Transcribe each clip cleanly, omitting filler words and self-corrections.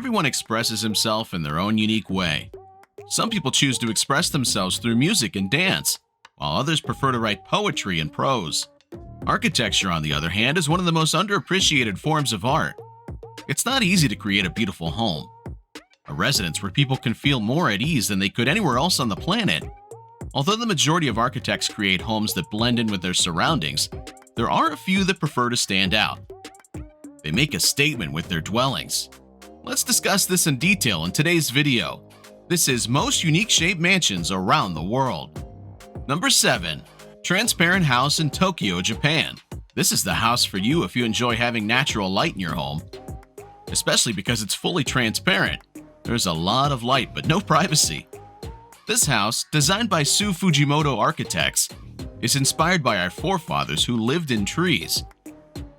Everyone expresses himself in their own unique way. Some people choose to express themselves through music and dance, while others prefer to write poetry and prose. Architecture, on the other hand, is one of the most underappreciated forms of art. It's not easy to create a beautiful home, a residence where people can feel more at ease than they could anywhere else on the planet. Although the majority of architects create homes that blend in with their surroundings, there are a few that prefer to stand out. They make a statement with their dwellings. Let's discuss this in detail in today's video. This is most unique shaped mansions around the world. Number 7. Transparent house in Tokyo, Japan. This is the house for you if you enjoy having natural light in your home, especially because it's fully transparent. There's a lot of light but no privacy. This house, designed by Su Fujimoto architects, is inspired by our forefathers who lived in trees.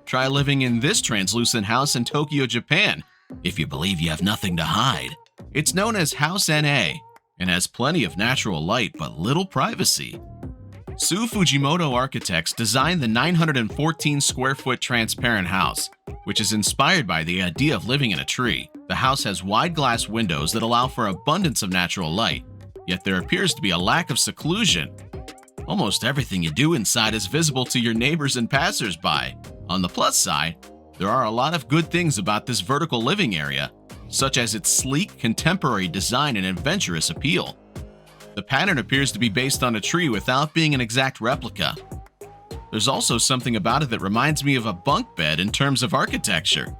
Try living in this translucent house in Tokyo, Japan, if you believe you have nothing to hide. It's known as House NA and has plenty of natural light but little privacy. Su Fujimoto architects designed the 914 square foot transparent house, which is inspired by the idea of living in a tree. The house has wide glass windows that allow for abundance of natural light, yet there appears to be a lack of seclusion. Almost everything you do inside is visible to your neighbors and passers-by. On the plus side, there are a lot of good things about this vertical living area, such as its sleek, contemporary design and adventurous appeal. The pattern appears to be based on a tree without being an exact replica. There's also something about it that reminds me of a bunk bed in terms of architecture.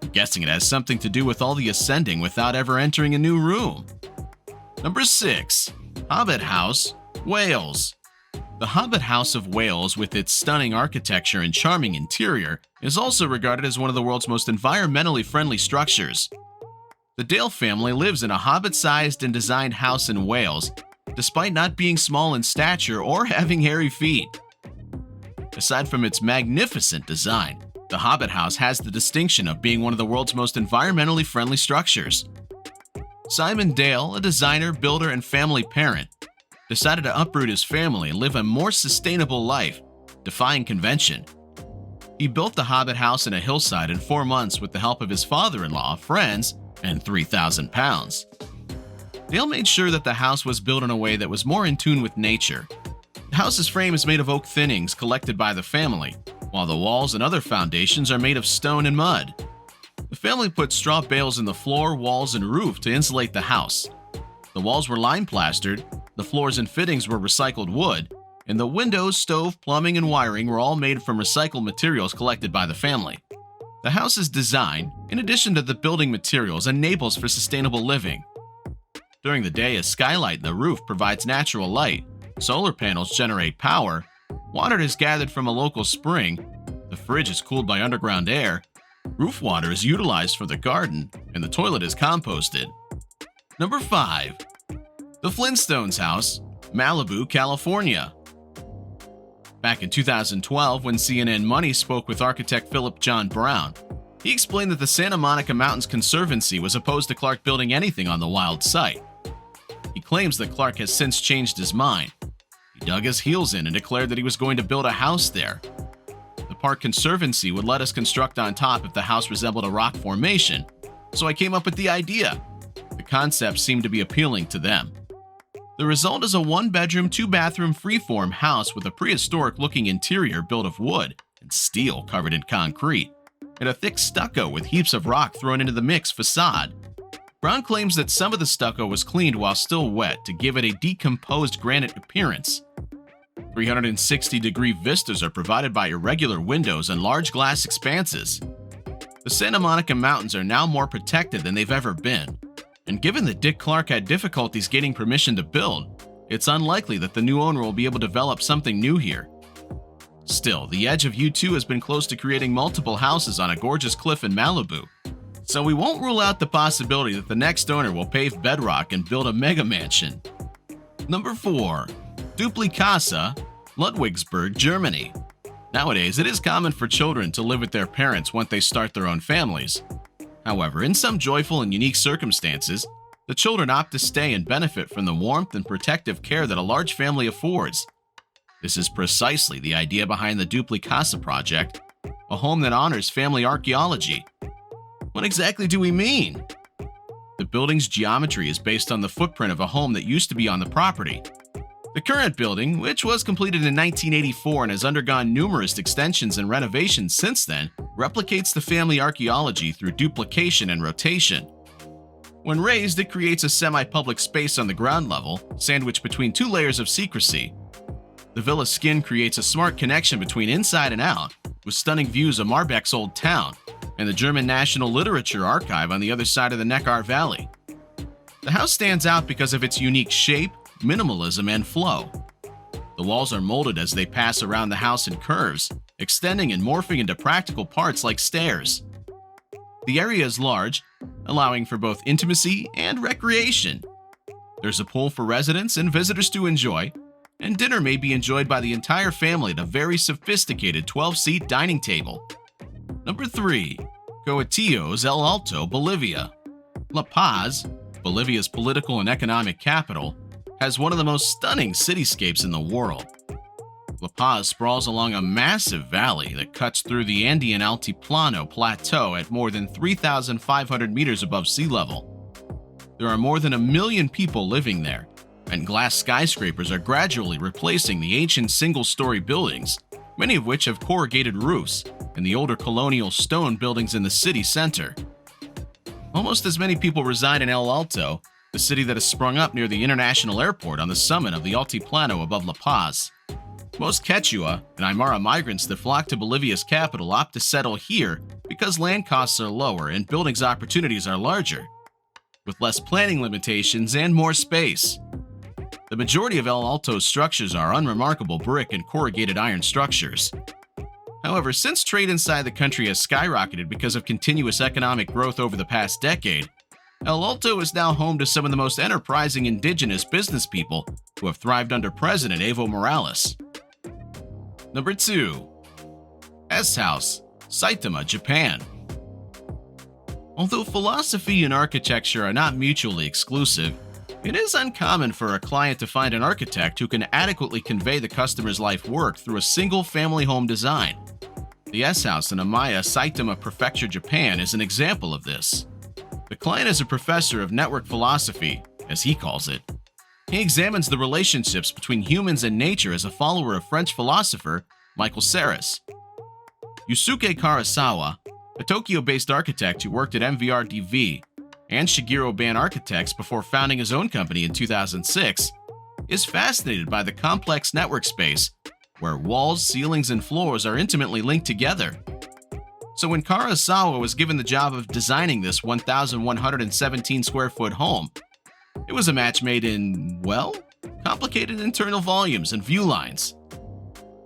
I'm guessing it has something to do with all the ascending without ever entering a new room. Number 6. Hobbit House, Wales. The Hobbit House of Wales, with its stunning architecture and charming interior, is also regarded as one of the world's most environmentally friendly structures. The Dale family lives in a hobbit-sized and designed house in Wales, despite not being small in stature or having hairy feet. Aside from its magnificent design, the Hobbit House has the distinction of being one of the world's most environmentally friendly structures. Simon Dale, a designer, builder, and family parent, decided to uproot his family and live a more sustainable life, defying convention. He built the Hobbit House in a hillside in 4 months with the help of his father-in-law, friends, and 3,000 pounds. Dale made sure that the house was built in a way that was more in tune with nature. The house's frame is made of oak thinnings collected by the family, while the walls and other foundations are made of stone and mud. The family put straw bales in the floor, walls, and roof to insulate the house. The walls were lime plastered, the floors and fittings were recycled wood, and the windows, stove, plumbing, and wiring were all made from recycled materials collected by the family. The house's design, in addition to the building materials, enables for sustainable living. During the day, a skylight in the roof provides natural light, solar panels generate power, water is gathered from a local spring, the fridge is cooled by underground air, roof water is utilized for the garden, and the toilet is composted. Number 5. The Flintstones House, Malibu, California. Back in 2012, when CNN Money spoke with architect Philip John Brown, he explained that the Santa Monica Mountains Conservancy was opposed to Clark building anything on the wild site. He claims that Clark has since changed his mind. He dug his heels in and declared that he was going to build a house there. The Park Conservancy would let us construct on top if the house resembled a rock formation, so I came up with the idea. The concept seemed to be appealing to them. The result is a 1-bedroom, 2-bathroom freeform house with a prehistoric-looking interior built of wood and steel covered in concrete, and a thick stucco with heaps of rock thrown into the mix facade. Brown claims that some of the stucco was cleaned while still wet to give it a decomposed granite appearance. 360-degree vistas are provided by irregular windows and large glass expanses. The Santa Monica Mountains are now more protected than they've ever been, and given that Dick Clark had difficulties getting permission to build, it's unlikely that the new owner will be able to develop something new here. Still, the edge of U2 has been close to creating multiple houses on a gorgeous cliff in Malibu, so we won't rule out the possibility that the next owner will pave bedrock and build a mega mansion. Number 4. Dupli-Casa, Ludwigsburg, Germany. Nowadays, it is common for children to live with their parents once they start their own families. However, in some joyful and unique circumstances, the children opt to stay and benefit from the warmth and protective care that a large family affords. This is precisely the idea behind the Dupli-Casa project, a home that honors family archaeology. What exactly do we mean? The building's geometry is based on the footprint of a home that used to be on the property. The current building, which was completed in 1984 and has undergone numerous extensions and renovations since then, replicates the family archaeology through duplication and rotation. When raised, it creates a semi-public space on the ground level, sandwiched between two layers of secrecy. The villa skin creates a smart connection between inside and out, with stunning views of Marbach's old town and the German National Literature Archive on the other side of the Neckar Valley. The house stands out because of its unique shape, minimalism, and flow. The walls are molded as they pass around the house in curves, extending and morphing into practical parts like stairs. The area is large, allowing for both intimacy and recreation. There's a pool for residents and visitors to enjoy, and dinner may be enjoyed by the entire family at a very sophisticated 12-seat dining table. Number 3. Coatillos El Alto, Bolivia. La Paz, Bolivia's political and economic capital, has one of the most stunning cityscapes in the world. La Paz sprawls along a massive valley that cuts through the Andean Altiplano Plateau at more than 3,500 meters above sea level. There are more than 1 million people living there, and glass skyscrapers are gradually replacing the ancient single-story buildings, many of which have corrugated roofs, and the older colonial stone buildings in the city center. Almost as many people reside in El Alto, the city that has sprung up near the international airport on the summit of the Altiplano above La Paz. Most Quechua and Aymara migrants that flock to Bolivia's capital opt to settle here because land costs are lower and buildings opportunities are larger, with less planning limitations and more space. The majority of El Alto's structures are unremarkable brick and corrugated iron structures. However, since trade inside the country has skyrocketed because of continuous economic growth over the past decade, El Alto is now home to some of the most enterprising indigenous business people who have thrived under President Evo Morales. Number 2. S House, Saitama, Japan. Although philosophy and architecture are not mutually exclusive, it is uncommon for a client to find an architect who can adequately convey the customer's life work through a single family home design. The S House in Amaya, Saitama Prefecture, Japan is an example of this. The client is a professor of network philosophy, as he calls it. He examines the relationships between humans and nature as a follower of French philosopher Michael Serres. Yusuke Karasawa, a Tokyo-based architect who worked at MVRDV and Shigeru Ban Architects before founding his own company in 2006, is fascinated by the complex network space where walls, ceilings, and floors are intimately linked together. So when Karasawa was given the job of designing this 1,117 square foot home, it was a match made in, well, complicated internal volumes and view lines.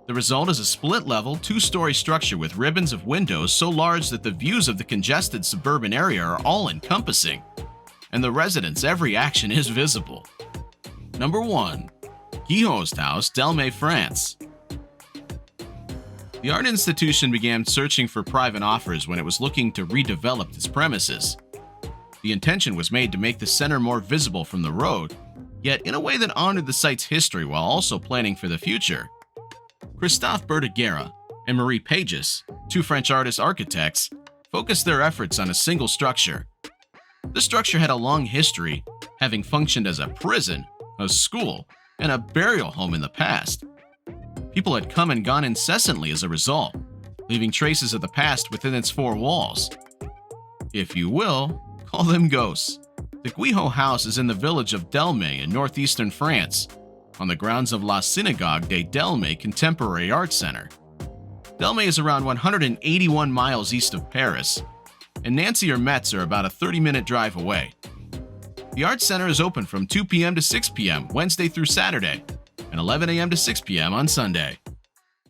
The result is a split-level, 2-story structure with ribbons of windows so large that the views of the congested suburban area are all-encompassing, and the residents' every action is visible. Number 1. Guillaume's House, Delmay, France. The art institution began searching for private offers when it was looking to redevelop its premises. The intention was made to make the center more visible from the road, yet in a way that honored the site's history while also planning for the future. Christophe Bertiguera and Marie Pages, 2 French architects, focused their efforts on a single structure. The structure had a long history, having functioned as a prison, a school, and a burial home in the past. People had come and gone incessantly as a result, leaving traces of the past within its 4 walls. If you will, call them ghosts. The Guillaume House is in the village of Delmay in northeastern France, on the grounds of La Synagogue de Delmay Contemporary Art Center. Delmay is around 181 miles east of Paris, and Nancy or Metz are about a 30-minute drive away. The Art Center is open from 2 p.m. to 6 p.m. Wednesday through Saturday, and 11 a.m. to 6 p.m. on Sunday.